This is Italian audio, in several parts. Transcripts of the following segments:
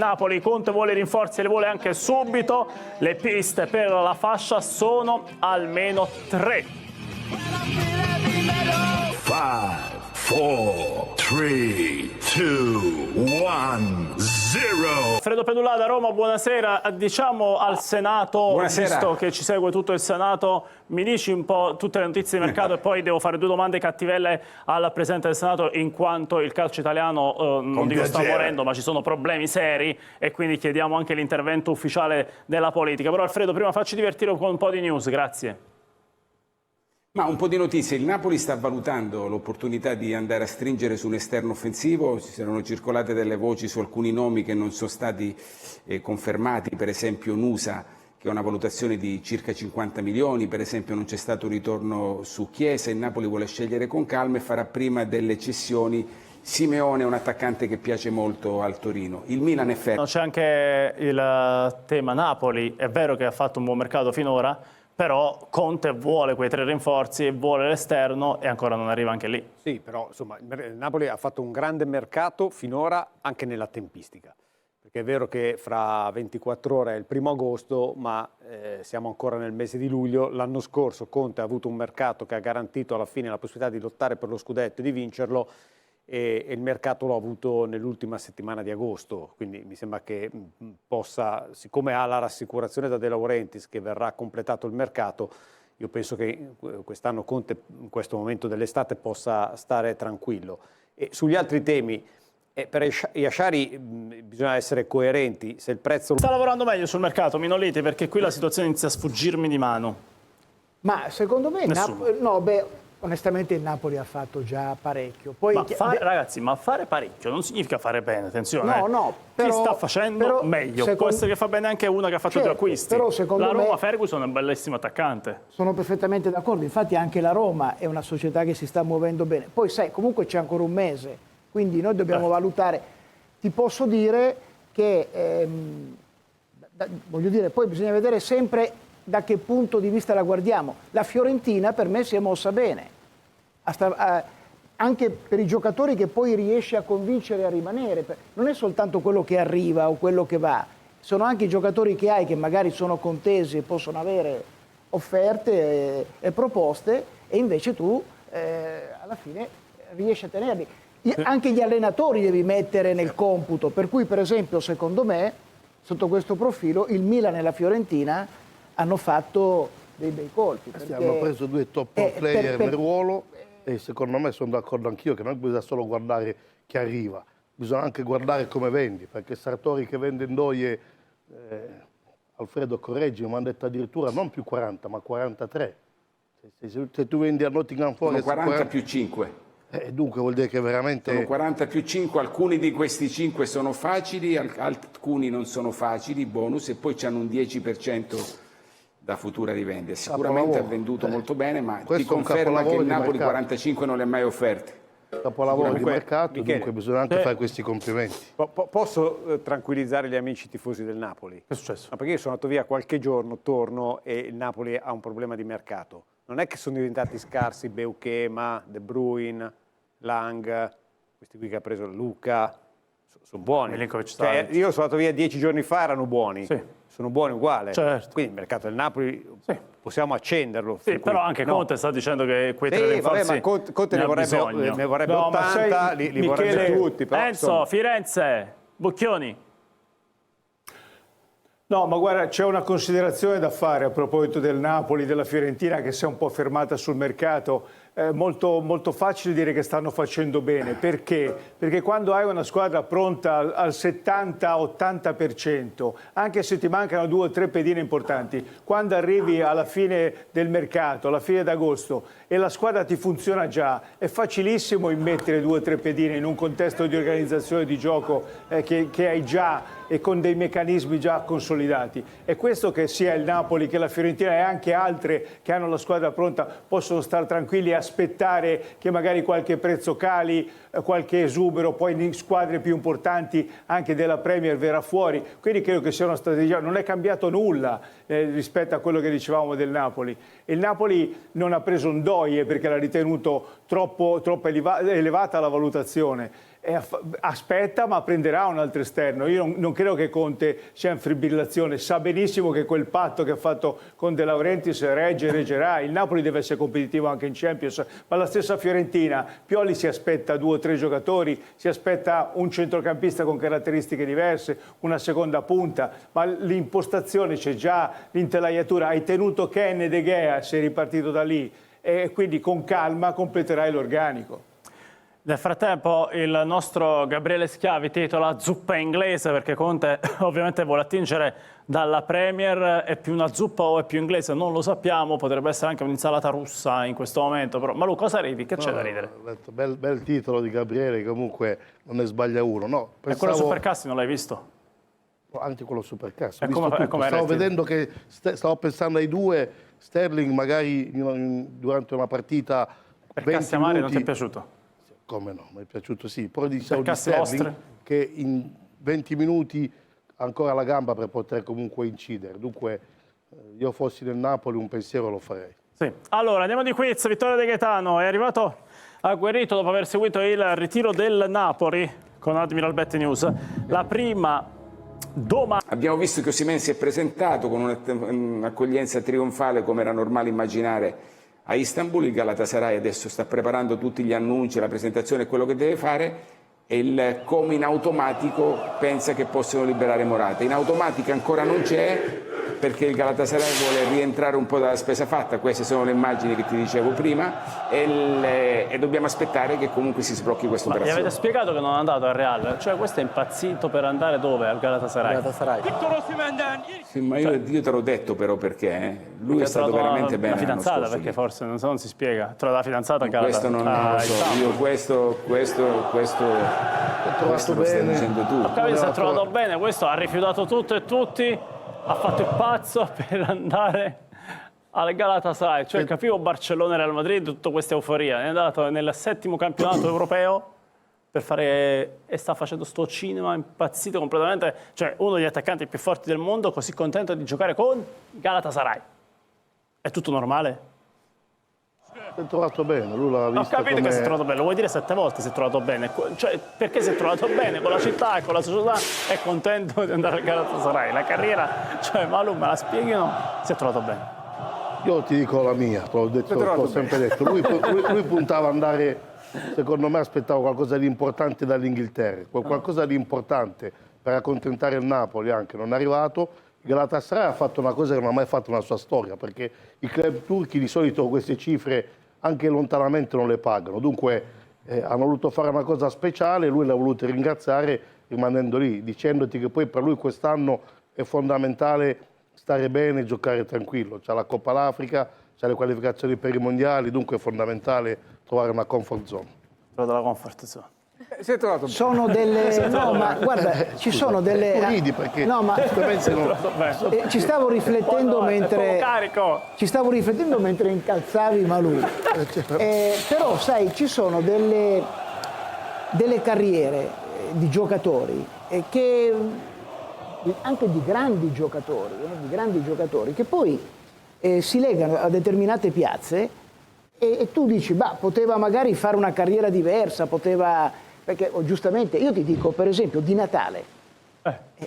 Napoli, Conte vuole rinforzi e le vuole anche subito. Le piste per la fascia sono almeno 3. 5, 4, 3, 2, 1, 0. Alfredo Pedulà da Roma, buonasera. Diciamo al Senato, Buonasera. visto che ci segue tutto il Senato, mi dici un po' tutte le notizie di mercato e poi devo fare 2 domande cattivelle al Presidente del Senato, in quanto il calcio italiano non dico sta morendo, ma ci sono problemi seri e quindi chiediamo anche l'intervento ufficiale della politica. Però Alfredo, prima facci divertire con un po' di news, grazie. Ma un po' di notizie. Il Napoli sta valutando l'opportunità di andare a stringere su un esterno offensivo. Ci erano circolate delle voci su alcuni nomi che non sono stati confermati, per esempio Nusa, che ha una valutazione di circa 50 milioni, per esempio non c'è stato ritorno su Chiesa. Il Napoli vuole scegliere con calma e farà prima delle cessioni. Simeone è un attaccante che piace molto al Torino. Il Milan è fermo. C'è anche il tema Napoli, è vero che ha fatto un buon mercato finora, però Conte vuole quei 3 rinforzi, vuole l'esterno e ancora non arriva anche lì. Sì, però insomma il Napoli ha fatto un grande mercato finora anche nella tempistica, perché è vero che fra 24 ore è il 1° agosto, ma siamo ancora nel mese di luglio. L'anno scorso Conte ha avuto un mercato che ha garantito alla fine la possibilità di lottare per lo scudetto e di vincerlo, e il mercato l'ho avuto nell'ultima settimana di agosto, quindi mi sembra che possa, siccome ha la rassicurazione da De Laurentiis che verrà completato il mercato, io penso che quest'anno Conte in questo momento dell'estate possa stare tranquillo. E sugli altri temi, per Yashari bisogna essere coerenti. Se il prezzo... Sta lavorando meglio sul mercato Minoliti, perché qui la situazione inizia a sfuggirmi di mano. Ma secondo me onestamente il Napoli ha fatto già parecchio. Poi, ragazzi, ma fare parecchio non significa fare bene, attenzione. No, chi però, sta facendo meglio? Può essere che fa bene anche una che ha fatto 2 acquisti. Però secondo la Roma me, Ferguson è un bellissimo attaccante. Sono perfettamente d'accordo, infatti anche la Roma è una società che si sta muovendo bene. Poi sai, comunque c'è ancora un mese, quindi noi dobbiamo valutare. Ti posso dire che, voglio dire, poi bisogna vedere sempre da che punto di vista la guardiamo. La Fiorentina per me si è mossa bene, anche per i giocatori che poi riesce a convincere a rimanere. Non è soltanto quello che arriva o quello che va, sono anche i giocatori che hai che magari sono contesi e possono avere offerte e proposte, e invece tu alla fine riesci a tenerli. Anche gli allenatori devi mettere nel computo, per cui per esempio secondo me sotto questo profilo il Milan e la Fiorentina hanno fatto dei bei colpi. Hanno preso 2 top player nel ruolo, e secondo me sono d'accordo anch'io che non bisogna solo guardare chi arriva, bisogna anche guardare come vendi, perché Sartori che vende Ndoye, Alfredo correggi, mi hanno detto addirittura non più 40 ma 43. Se tu vendi a Nottingham Forest... Sono 40 più 5. Dunque vuol dire che veramente... Sono 40 più 5, alcuni di questi 5 sono facili, alcuni non sono facili, bonus, e poi c'hanno un 10% da futura rivendita. Sicuramente ha venduto molto bene, ma ti conferma che il Napoli 45 non le ha mai offerte. Capolavoro di mercato, Michele, dunque bisogna anche fare questi complimenti. Posso tranquillizzare gli amici tifosi del Napoli? Che è successo? No, perché io sono andato via qualche giorno, torno e il Napoli ha un problema di mercato. Non è che sono diventati scarsi Beukema, De Bruyne, Lang, questi qui che ha preso Luca, sono buoni. Cioè, io sono andato via 10 giorni fa, erano buoni. Sì. Sono buoni uguali. Certo. Quindi il mercato del Napoli possiamo accenderlo. Sì, però anche Conte sta dicendo che quei 3 rinforzi ma Conte ne vorrebbe 80, li vorrebbe tutti. Però, Enzo, Firenze, Bocchioni. No, ma guarda, c'è una considerazione da fare a proposito del Napoli, della Fiorentina, che si è un po' fermata sul mercato. Molto facile dire che stanno facendo bene. Perché? Perché quando hai una squadra pronta al 70-80%, anche se ti mancano 2 o 3 pedine importanti, quando arrivi alla fine del mercato, alla fine d'agosto, e la squadra ti funziona già, è facilissimo immettere 2 o 3 pedine in un contesto di organizzazione di gioco che hai già e con dei meccanismi già consolidati. È questo che sia il Napoli che la Fiorentina e anche altre che hanno la squadra pronta possono stare tranquilli e aspettare che magari qualche prezzo cali, qualche esubero, poi in squadre più importanti anche della Premier verrà fuori. Quindi credo che sia una strategia, non è cambiato nulla rispetto a quello che dicevamo del Napoli. Il Napoli non ha preso un Ndoye perché l'ha ritenuto troppo elevata la valutazione. aspetta, ma prenderà un altro esterno. Io non credo che Conte sia in fibrillazione, sa benissimo che quel patto che ha fatto con De Laurentiis reggerà. Il Napoli deve essere competitivo anche in Champions, ma la stessa Fiorentina, Pioli si aspetta 2 o 3 giocatori, si aspetta un centrocampista con caratteristiche diverse, una seconda punta, ma l'impostazione c'è già, l'intelaiatura, hai tenuto Ken e De Gea, sei ripartito da lì e quindi con calma completerai l'organico. Nel frattempo il nostro Gabriele Schiavi titola zuppa inglese, perché Conte ovviamente vuole attingere dalla Premier. È più una zuppa o è più inglese? Non lo sappiamo, potrebbe essere anche un'insalata russa in questo momento. Però, Malù, cosa ridi? Che c'è da ridere? Bel titolo di Gabriele, comunque non ne sbaglia uno. No, E quello Supercassi non l'hai visto? Anche quello Supercassi. Stavo vedendo che stavo pensando ai 2, Sterling magari durante una partita. Per Cassiamari non ti è piaciuto? Come no, mi è piaciuto sì. Però diciamo di Sterling Sterling che in 20 minuti ha ancora la gamba per poter comunque incidere. Dunque io fossi nel Napoli un pensiero lo farei. Sì. Allora andiamo di quiz. Vittorio De Gaetano è arrivato agguerrito dopo aver seguito il ritiro del Napoli con Admiral Bet News. La prima domanda. Abbiamo visto che Osimhen si è presentato con un'accoglienza trionfale come era normale immaginare a Istanbul. Il Galatasaray adesso sta preparando tutti gli annunci, la presentazione e quello che deve fare, e il come in automatico pensa che possano liberare Morata. In automatica ancora non c'è, perché il Galatasaray vuole rientrare un po' dalla spesa fatta. Queste sono le immagini che ti dicevo prima e dobbiamo aspettare che comunque si sblocchi questa Ma gli operazione. avete spiegato che non è andato al Real? Cioè questo è impazzito per andare dove? Al Galatasaray? Sì, ma io te l'ho detto però perché lui è stato veramente bene. La fidanzata, l'anno scorso. perché forse non si spiega. Trova la fidanzata a Questo non lo so, io questo lo stai dicendo tu. Ho capito, si è trovato bene, questo ha rifiutato tutto e tutti, ha fatto il pazzo per andare al Galatasaray. Cioè capivo Barcellona e Real Madrid, tutta questa euforia. È andato nel 7° campionato europeo per fare, e sta facendo sto cinema impazzito completamente. Cioè uno degli attaccanti più forti del mondo, così contento di giocare con Galatasaray. È tutto normale? Si è trovato bene, lui l'ha visto. Ho capito che si è trovato bene, lo vuoi dire 7 volte si è trovato bene? Cioè, perché si è trovato bene con la città e con la società, è contento di andare al Galatasaray. La carriera, cioè Malum, me la spieghi o no? Si è trovato bene. Io ti dico la mia, l'ho sempre detto. Lui puntava ad andare, secondo me aspettava qualcosa di importante dall'Inghilterra, qualcosa di importante per accontentare il Napoli anche, non è arrivato. Il Galatasaray ha fatto una cosa che non ha mai fatto nella sua storia, perché i club turchi di solito queste cifre anche lontanamente non le pagano. Dunque hanno voluto fare una cosa speciale, lui l'ha voluto ringraziare rimanendo lì, dicendoti che poi per lui quest'anno è fondamentale stare bene e giocare tranquillo. C'ha la Coppa d'Africa, c'ha le qualificazioni per i mondiali, dunque è fondamentale trovare una comfort zone. Trovato la comfort zone. Si è trovato bene. Sono delle... No, ma guarda, ci sono delle... Tu ridi perché... No, ma ci stavo riflettendo mentre... Ci stavo riflettendo mentre incalzavi Malù. Però, sai, ci sono delle carriere di giocatori che... anche di grandi giocatori, che poi si legano a determinate piazze e tu dici, bah, poteva magari fare una carriera diversa, poteva... Perché giustamente, io ti dico, per esempio, Di Natale.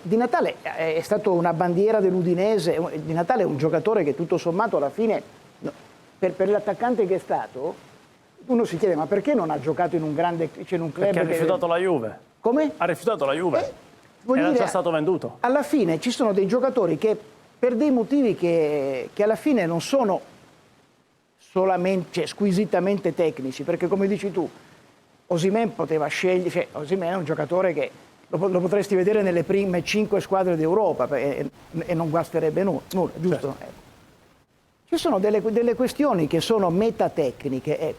Di Natale è stato una bandiera dell'Udinese. Di Natale è un giocatore che tutto sommato alla fine, per l'attaccante che è stato, uno si chiede, ma perché non ha giocato in un grande, cioè in un club? Perché ha rifiutato la Juve. Come? Ha rifiutato la Juve. Era già stato venduto. Alla fine ci sono dei giocatori che per dei motivi che alla fine non sono solamente, cioè, squisitamente tecnici, perché come dici tu, Osimhen poteva scegliere, cioè, Osimhen è un giocatore che lo potresti vedere nelle prime 5 squadre d'Europa e non guasterebbe nulla, giusto? Certo. Ci sono delle questioni che sono metatecniche,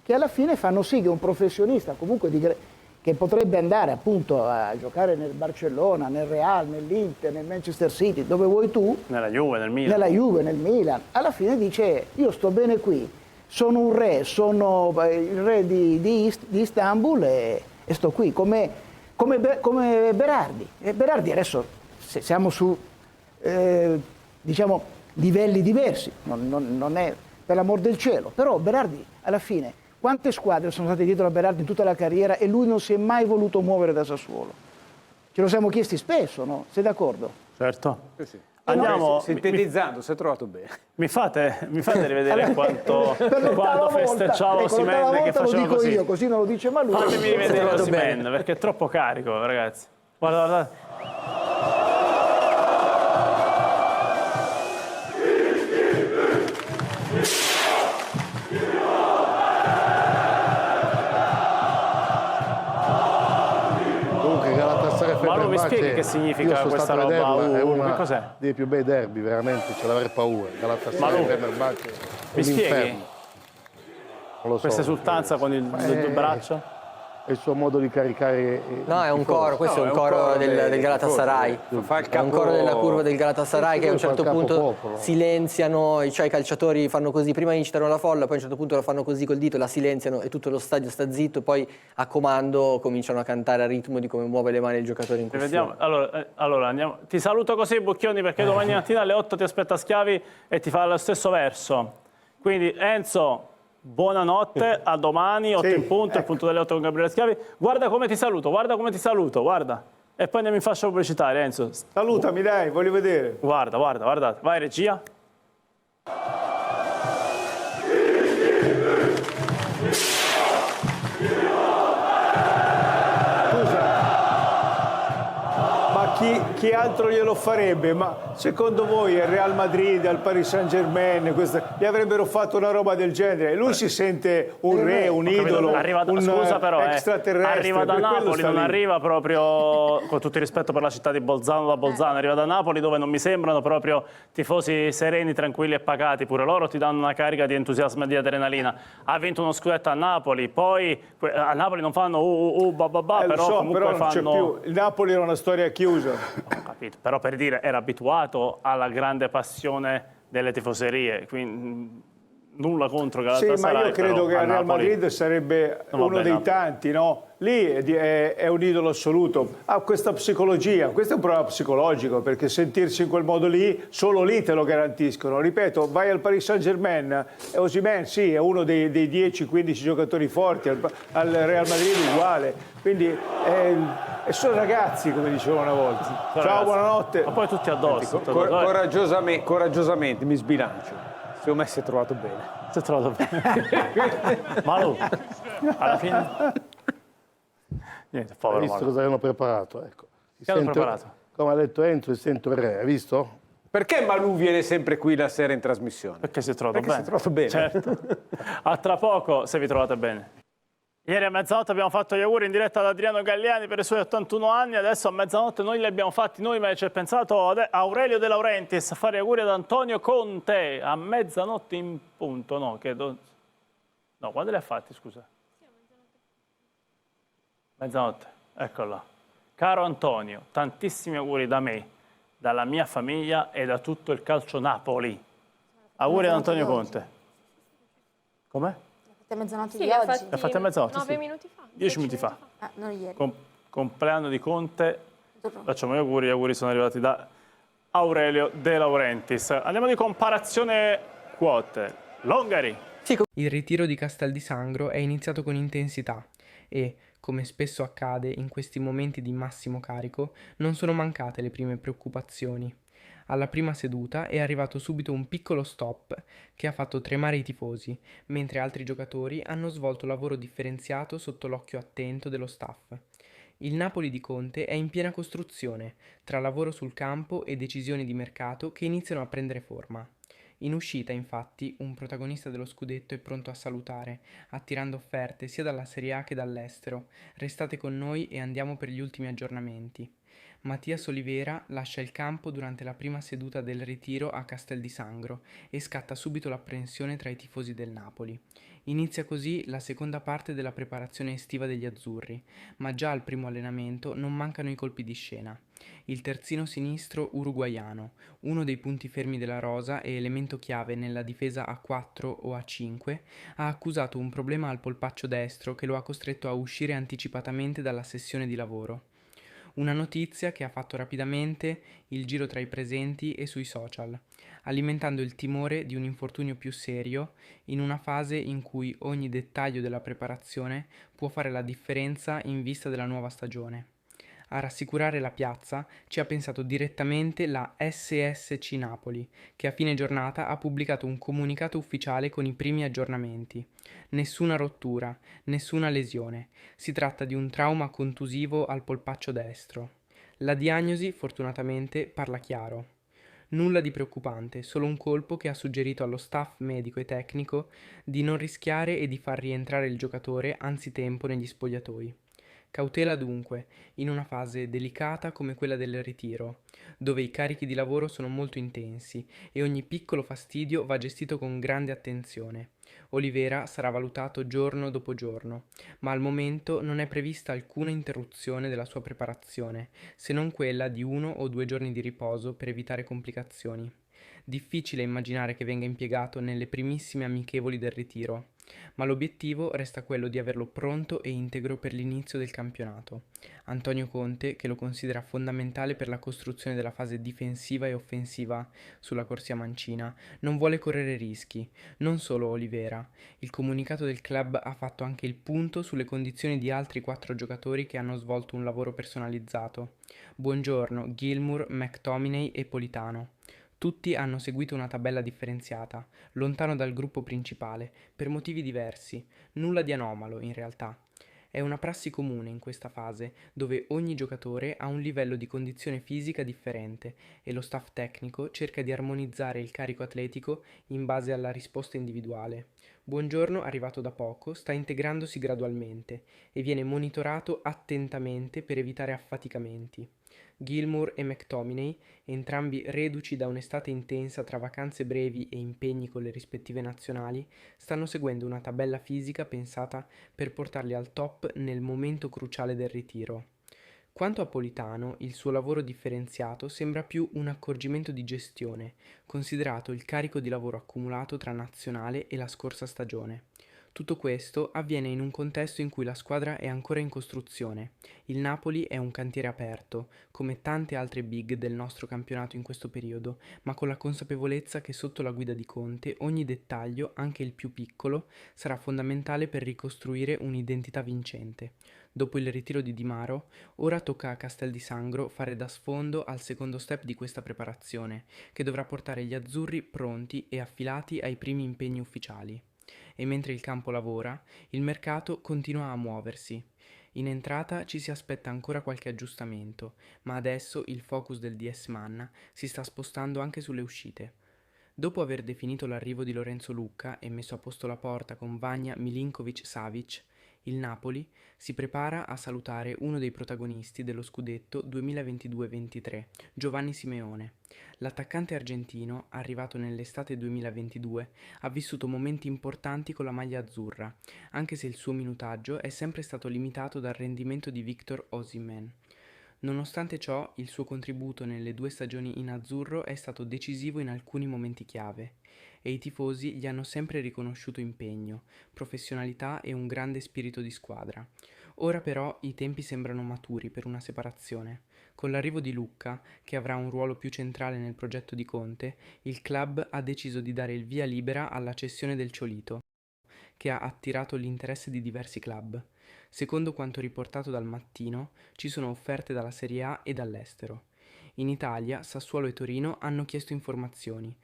che alla fine fanno sì che un professionista comunque che potrebbe andare appunto a giocare nel Barcellona, nel Real, nell'Inter, nel Manchester City, dove vuoi tu, nella Juve, nel Milan, alla fine dice io sto bene qui. Sono un re, sono il re di Istanbul e sto qui, come Berardi. E Berardi adesso siamo su diciamo livelli diversi, non è per l'amor del cielo, però Berardi alla fine Quante squadre sono state dietro a Berardi in tutta la carriera e lui non si è mai voluto muovere da Sassuolo? Ce lo siamo chiesti spesso, no? Sei d'accordo? Certo. Sì. Andiamo, Sintetizzando, si è trovato bene. mi fate rivedere quanto festeggiava ecco, l'ottava Osimhen che volta lo faceva dico così. io, così non lo dice mai lui. Fatemi rivedere Osimhen perché è troppo carico, ragazzi. Guardate. Comunque Galatasaray Ma non mi Fenerbahce, spieghi che significa io sono questa stato a roba? vederla, è Che uno cos'è? dei più bei derby, veramente, c'è da avere paura. Galatasaray Malu, Fenerbahce, mi spieghi? inferno. Non lo so. Questa esultanza con il braccio? È il suo modo di caricare. No, è un coro, questo No, è un coro del Galatasaray. Fa il È un coro della curva del Galatasaray che a un Fa il certo punto capopopolo. silenziano, cioè i calciatori fanno così, prima incitano la folla, poi a un certo punto lo fanno così col dito, la silenziano e tutto lo stadio sta zitto, poi a comando cominciano a cantare a ritmo di come muove le mani il giocatore in questione. Vediamo. Allora andiamo. Ti saluto così, Bucchioni, perché domani mattina alle 8 ti aspetta Schiavi e ti fa lo stesso verso. Quindi Enzo, buonanotte, a domani, 8 in punto, il punto delle 8 con Gabriele Schiavi. Guarda come ti saluto, guarda. E poi andiamo in fascia pubblicitaria, Enzo. Salutami, dai, voglio vedere. Guarda. Vai, regia. Ma chi altro glielo farebbe? Ma secondo voi al Real Madrid, al Paris Saint-Germain, gli avrebbero fatto una roba del genere? E lui si sente un re, un idolo, un Scusa però, extraterrestre. arriva da per quello Napoli, sta non lì. arriva proprio, con tutto il rispetto per la città di Bolzano, da Bolzano, arriva da Napoli dove non mi sembrano proprio tifosi sereni, tranquilli e pacati, pure loro ti danno una carica di entusiasmo e di adrenalina. Ha vinto uno scudetto a Napoli, poi a Napoli non fanno Lo però so, comunque però non c'è fanno... più. Il Napoli era una storia chiusa. Ho capito, però per dire, era abituato alla grande passione delle tifoserie, quindi nulla contro Sì, Galatasaray. ma io credo però che a al Real Napoli Madrid sarebbe non va uno bene, dei Napoli. tanti, no? Lì è un idolo assoluto. Ha questa psicologia, questo è un problema psicologico, perché sentirsi in quel modo lì, solo lì te lo garantiscono. Ripeto, vai al Paris Saint-Germain, e Osimhen sì, è uno dei 10-15 giocatori forti, al Real Madrid uguale. Quindi sono ragazzi, come dicevo una volta. Ciao, ragazzi. buonanotte. Ma poi tutti addosso. Coraggiosamente mi sbilancio. Secondo me si è trovato bene. Si è trovato bene. Malu, alla fine... Niente, Hai povero visto Malu. cosa hanno preparato? Ecco. Che hanno preparato? Come ha detto Enzo, si sente il re, hai visto? Perché Malù viene sempre qui la sera in trasmissione? Perché si è trovato Perché bene. si è trovato bene. Certo. A tra poco, se vi trovate bene. Ieri a mezzanotte abbiamo fatto gli auguri in diretta ad Adriano Galliani per i suoi 81 anni, adesso a mezzanotte noi li abbiamo fatti noi, ma ci è pensato Aurelio De Laurentiis a fare gli auguri ad Antonio Conte a mezzanotte in punto. No, quando li ha fatti, scusa? Mezzanotte, eccola. Caro Antonio, tantissimi auguri da me, dalla mia famiglia e da tutto il calcio Napoli. Auguri ad Antonio Conte. Com'è? A mezzanotte Sì, di li ha oggi. fatti L'ha fatta a mezzanotte? 9 Sì. minuti fa. 10 minuti fa. Ah, non ieri. Compleanno di Conte. Facciamo gli auguri sono arrivati da Aurelio De Laurentiis. Andiamo di comparazione quote. Longari. Il ritiro di Castel di Sangro è iniziato con intensità e, come spesso accade in questi momenti di massimo carico, non sono mancate le prime preoccupazioni. Alla prima seduta è arrivato subito un piccolo stop che ha fatto tremare i tifosi, mentre altri giocatori hanno svolto lavoro differenziato sotto l'occhio attento dello staff. Il Napoli di Conte è in piena costruzione, tra lavoro sul campo e decisioni di mercato che iniziano a prendere forma. In uscita, infatti, un protagonista dello scudetto è pronto a salutare, attirando offerte sia dalla Serie A che dall'estero. Restate con noi e andiamo per gli ultimi aggiornamenti. Mattias Olivera lascia il campo durante la prima seduta del ritiro a Castel di Sangro e scatta subito l'apprensione tra i tifosi del Napoli. Inizia così la seconda parte della preparazione estiva degli azzurri, ma già al primo allenamento non mancano i colpi di scena. Il terzino sinistro uruguaiano, uno dei punti fermi della rosa e elemento chiave nella difesa a 4 o a 5, ha accusato un problema al polpaccio destro che lo ha costretto a uscire anticipatamente dalla sessione di lavoro. Una notizia che ha fatto rapidamente il giro tra i presenti e sui social, alimentando il timore di un infortunio più serio in una fase in cui ogni dettaglio della preparazione può fare la differenza in vista della nuova stagione. A rassicurare la piazza ci ha pensato direttamente la SSC Napoli, che a fine giornata ha pubblicato un comunicato ufficiale con i primi aggiornamenti. Nessuna rottura, nessuna lesione. Si tratta di un trauma contusivo al polpaccio destro. La diagnosi, fortunatamente, parla chiaro. Nulla di preoccupante, solo un colpo che ha suggerito allo staff medico e tecnico di non rischiare e di far rientrare il giocatore anzitempo negli spogliatoi. Cautela dunque, in una fase delicata come quella del ritiro, dove i carichi di lavoro sono molto intensi e ogni piccolo fastidio va gestito con grande attenzione. Olivera sarà valutato giorno dopo giorno, ma al momento non è prevista alcuna interruzione della sua preparazione, se non quella di 1 o 2 giorni di riposo per evitare complicazioni. Difficile immaginare che venga impiegato nelle primissime amichevoli del ritiro, ma l'obiettivo resta quello di averlo pronto e integro per l'inizio del campionato. Antonio Conte, che lo considera fondamentale per la costruzione della fase difensiva e offensiva sulla corsia mancina, non vuole correre rischi. Non solo Olivera. Il comunicato del club ha fatto anche il punto sulle condizioni di altri 4 giocatori che hanno svolto un lavoro personalizzato. Buongiorno, Gilmour, McTominay e Politano. Tutti hanno seguito una tabella differenziata, lontano dal gruppo principale, per motivi diversi, nulla di anomalo in realtà. È una prassi comune in questa fase, dove ogni giocatore ha un livello di condizione fisica differente e lo staff tecnico cerca di armonizzare il carico atletico in base alla risposta individuale. Buongiorno, arrivato da poco, sta integrandosi gradualmente e viene monitorato attentamente per evitare affaticamenti. Gilmour e McTominay, entrambi reduci da un'estate intensa tra vacanze brevi e impegni con le rispettive nazionali, stanno seguendo una tabella fisica pensata per portarli al top nel momento cruciale del ritiro. Quanto a Politano, il suo lavoro differenziato sembra più un accorgimento di gestione, considerato il carico di lavoro accumulato tra nazionale e la scorsa stagione. Tutto questo avviene in un contesto in cui la squadra è ancora in costruzione. Il Napoli è un cantiere aperto, come tante altre big del nostro campionato in questo periodo, ma con la consapevolezza che sotto la guida di Conte ogni dettaglio, anche il più piccolo, sarà fondamentale per ricostruire un'identità vincente. Dopo il ritiro di Di Maro, ora tocca a Castel di Sangro fare da sfondo al secondo step di questa preparazione, che dovrà portare gli azzurri pronti e affilati ai primi impegni ufficiali. E mentre il campo lavora, il mercato continua a muoversi. In entrata ci si aspetta ancora qualche aggiustamento, ma adesso il focus del DS Manna si sta spostando anche sulle uscite. Dopo aver definito l'arrivo di Lorenzo Lucca e messo a posto la porta con Vanja, Milinkovic-Savic, il Napoli si prepara a salutare uno dei protagonisti dello scudetto 2022-23, Giovanni Simeone. L'attaccante argentino, arrivato nell'estate 2022, ha vissuto momenti importanti con la maglia azzurra, anche se il suo minutaggio è sempre stato limitato dal rendimento di Victor Osimhen. Nonostante ciò, il suo contributo nelle 2 stagioni in azzurro è stato decisivo in alcuni momenti chiave e i tifosi gli hanno sempre riconosciuto impegno, professionalità e un grande spirito di squadra. Ora però i tempi sembrano maturi per una separazione. Con l'arrivo di Lucca, che avrà un ruolo più centrale nel progetto di Conte, il club ha deciso di dare il via libera alla cessione del Ciolito, che ha attirato l'interesse di diversi club. Secondo quanto riportato dal Mattino, ci sono offerte dalla Serie A e dall'estero. In Italia, Sassuolo e Torino hanno chiesto informazioni.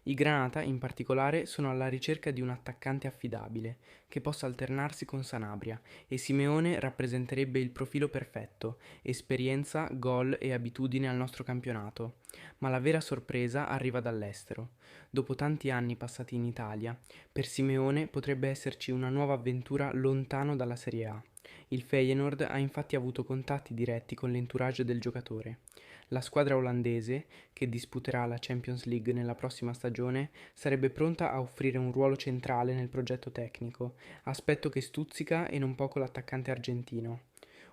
I Granata, in particolare, sono alla ricerca di un attaccante affidabile, che possa alternarsi con Sanabria, e Simeone rappresenterebbe il profilo perfetto, esperienza, gol e abitudine al nostro campionato. Ma la vera sorpresa arriva dall'estero. Dopo tanti anni passati in Italia, per Simeone potrebbe esserci una nuova avventura lontano dalla Serie A. Il Feyenoord ha infatti avuto contatti diretti con l'entourage del giocatore. La squadra olandese, che disputerà la Champions League nella prossima stagione, sarebbe pronta a offrire un ruolo centrale nel progetto tecnico, aspetto che stuzzica e non poco l'attaccante argentino.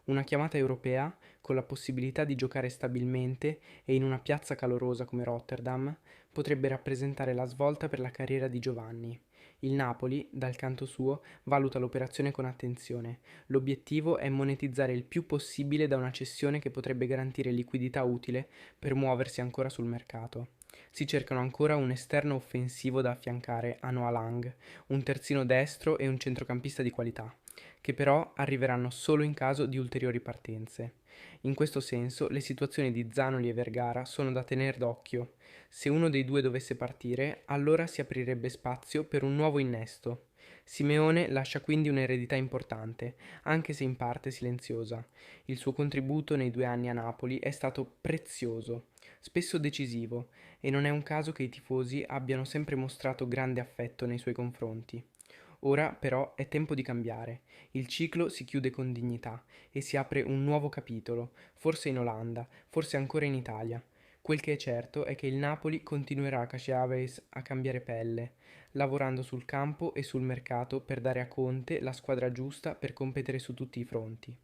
Una chiamata europea, con la possibilità di giocare stabilmente e in una piazza calorosa come Rotterdam, potrebbe rappresentare la svolta per la carriera di Giovanni. Il Napoli, dal canto suo, valuta l'operazione con attenzione. L'obiettivo è monetizzare il più possibile da una cessione che potrebbe garantire liquidità utile per muoversi ancora sul mercato. Si cercano ancora un esterno offensivo da affiancare a Noah Lang, un terzino destro e un centrocampista di qualità, che però arriveranno solo in caso di ulteriori partenze. In questo senso, le situazioni di Zanoli e Vergara sono da tenere d'occhio. Se uno dei due dovesse partire, allora si aprirebbe spazio per un nuovo innesto. Simeone lascia quindi un'eredità importante, anche se in parte silenziosa. Il suo contributo nei 2 anni a Napoli è stato prezioso, spesso decisivo, e non è un caso che i tifosi abbiano sempre mostrato grande affetto nei suoi confronti. Ora però è tempo di cambiare. Il ciclo si chiude con dignità e si apre un nuovo capitolo, forse in Olanda, forse ancora in Italia. Quel che è certo è che il Napoli continuerà a Caciaveis a cambiare pelle, lavorando sul campo e sul mercato per dare a Conte la squadra giusta per competere su tutti i fronti.